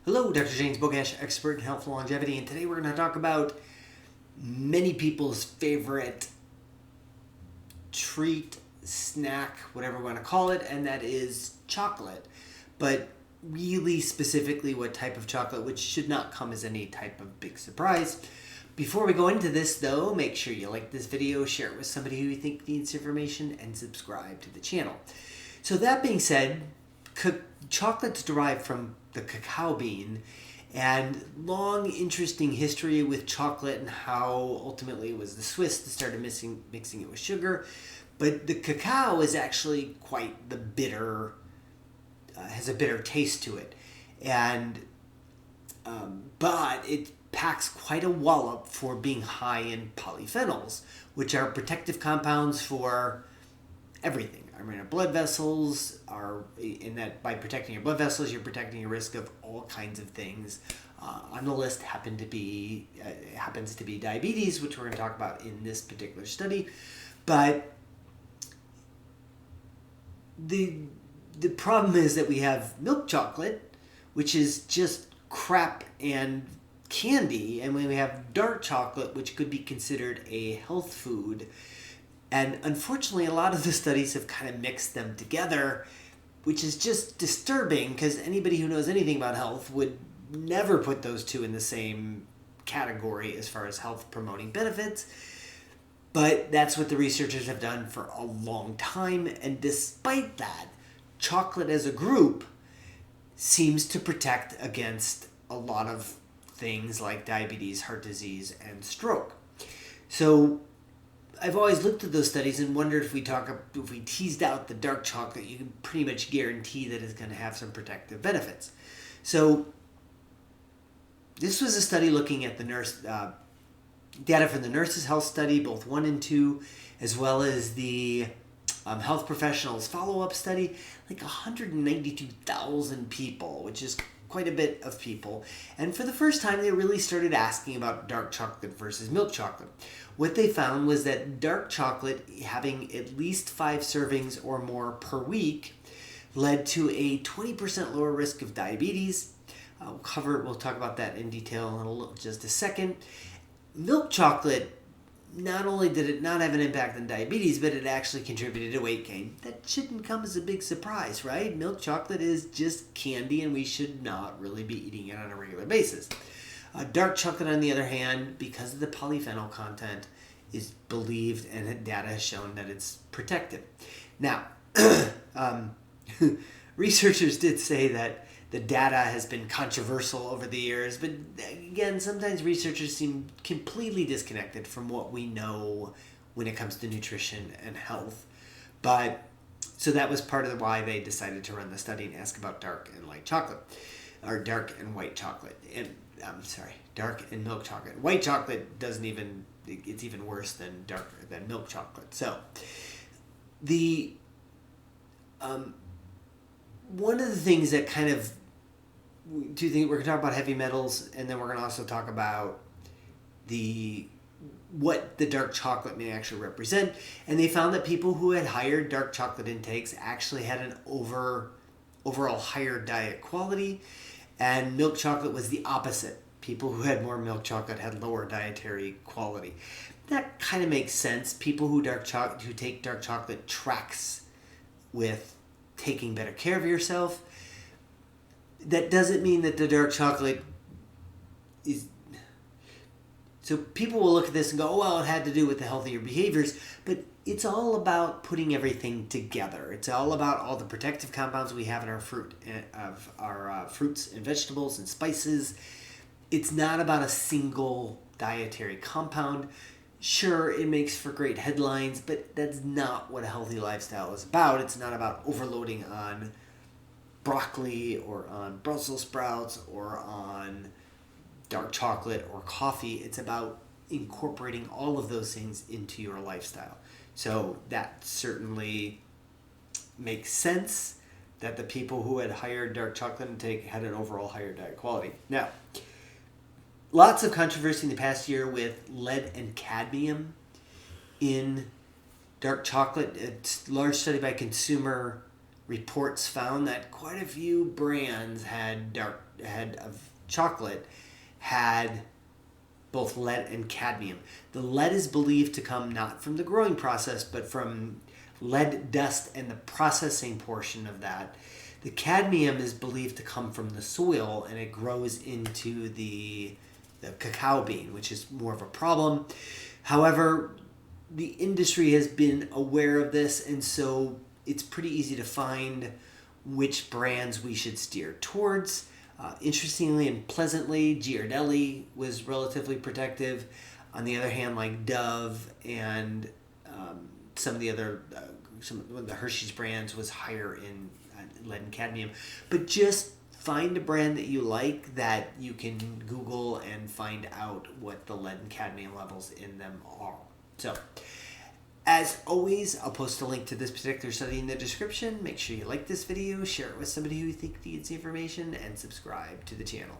Hello, Dr. James Bogash, expert in health and longevity, and today we're going to talk about many people's favorite treat, snack, whatever we want to call it, and that is chocolate. But really specifically what type of chocolate, which should not come as any type of big surprise. Before we go into this though, make sure you like this video, share it with somebody who you think needs information, and subscribe to the channel. So that being said, chocolate's derived from the cacao bean, and long interesting history with chocolate and how ultimately it was the Swiss that started mixing it with sugar. But the cacao is actually quite the bitter, has a bitter taste to it, and but it packs quite a wallop for being high in polyphenols, which are protective compounds for everything. I mean, our blood vessels are in that by protecting your blood vessels, you're protecting your risk of all kinds of things. On the list happens to be diabetes, which we're going to talk about in this particular study. But the problem is that we have milk chocolate, which is just crap and candy, and when we have dark chocolate, which could be considered a health food. And unfortunately, a lot of the studies have kind of mixed them together, which is just disturbing because anybody who knows anything about health would never put those two in the same category as far as health promoting benefits. But that's what the researchers have done for a long time. And despite that, chocolate as a group seems to protect against a lot of things like diabetes, heart disease, and stroke. So I've always looked at those studies and wondered if we teased out the dark chocolate, you can pretty much guarantee that it's going to have some protective benefits. So this was a study looking at the data from the Nurses' Health Study, both 1 and 2, as well as the Health Professionals Follow-Up Study, like 192,000 people, which is quite a bit of people. And for the first time, they really started asking about dark chocolate versus milk chocolate. What they found was that dark chocolate, having at least 5 servings or more per week, led to a 20% lower risk of diabetes. We'll talk about that in detail in just a second. Milk chocolate, not only did it not have an impact on diabetes, but it actually contributed to weight gain. That shouldn't come as a big surprise, right? Milk chocolate is just candy, and we should not really be eating it on a regular basis. Dark chocolate, on the other hand, because of the polyphenol content, is believed and data has shown that it's protective. Now, researchers did say that the data has been controversial over the years, but again, sometimes researchers seem completely disconnected from what we know when it comes to nutrition and health. But so that was part of why they decided to run the study and ask about dark and light chocolate, or dark and white chocolate. And dark and milk chocolate. White chocolate it's even worse than milk chocolate. So the one of the things that kind of we're going to talk about heavy metals, and then we're going to also talk about what the dark chocolate may actually represent. And they found that people who had higher dark chocolate intakes actually had an overall higher diet quality, and milk chocolate was the opposite. People who had more milk chocolate had lower dietary quality. That kind of makes sense. People who take dark chocolate tracks with taking better care of yourself. That doesn't mean that the dark chocolate is... So people will look at this and go, oh, well, it had to do with the healthier behaviors, but it's all about putting everything together. It's all about all the protective compounds we have in our fruits and vegetables and spices. It's not about a single dietary compound. Sure, it makes for great headlines, but that's not what a healthy lifestyle is about. It's not about overloading on broccoli or on Brussels sprouts or on dark chocolate or coffee. It's about incorporating all of those things into your lifestyle. So that certainly makes sense that the people who had higher dark chocolate intake had an overall higher diet quality. Now, lots of controversy in the past year with lead and cadmium in dark chocolate. It's a large study by Consumer reports found that quite a few brands of chocolate had both lead and cadmium. The lead is believed to come not from the growing process, but from lead dust and the processing portion of that. The cadmium is believed to come from the soil, and it grows into the cacao bean, which is more of a problem. However, the industry has been aware of this, and so it's pretty easy to find which brands we should steer towards. Interestingly and pleasantly, Ghirardelli was relatively protective. On the other hand, like Dove and some of the other, some of the Hershey's brands was higher in lead and cadmium. But just find a brand that you like that you can Google and find out what the lead and cadmium levels in them are. So, as always, I'll post a link to this particular study in the description. Make sure you like this video, share it with somebody who you think needs the information, and subscribe to the channel.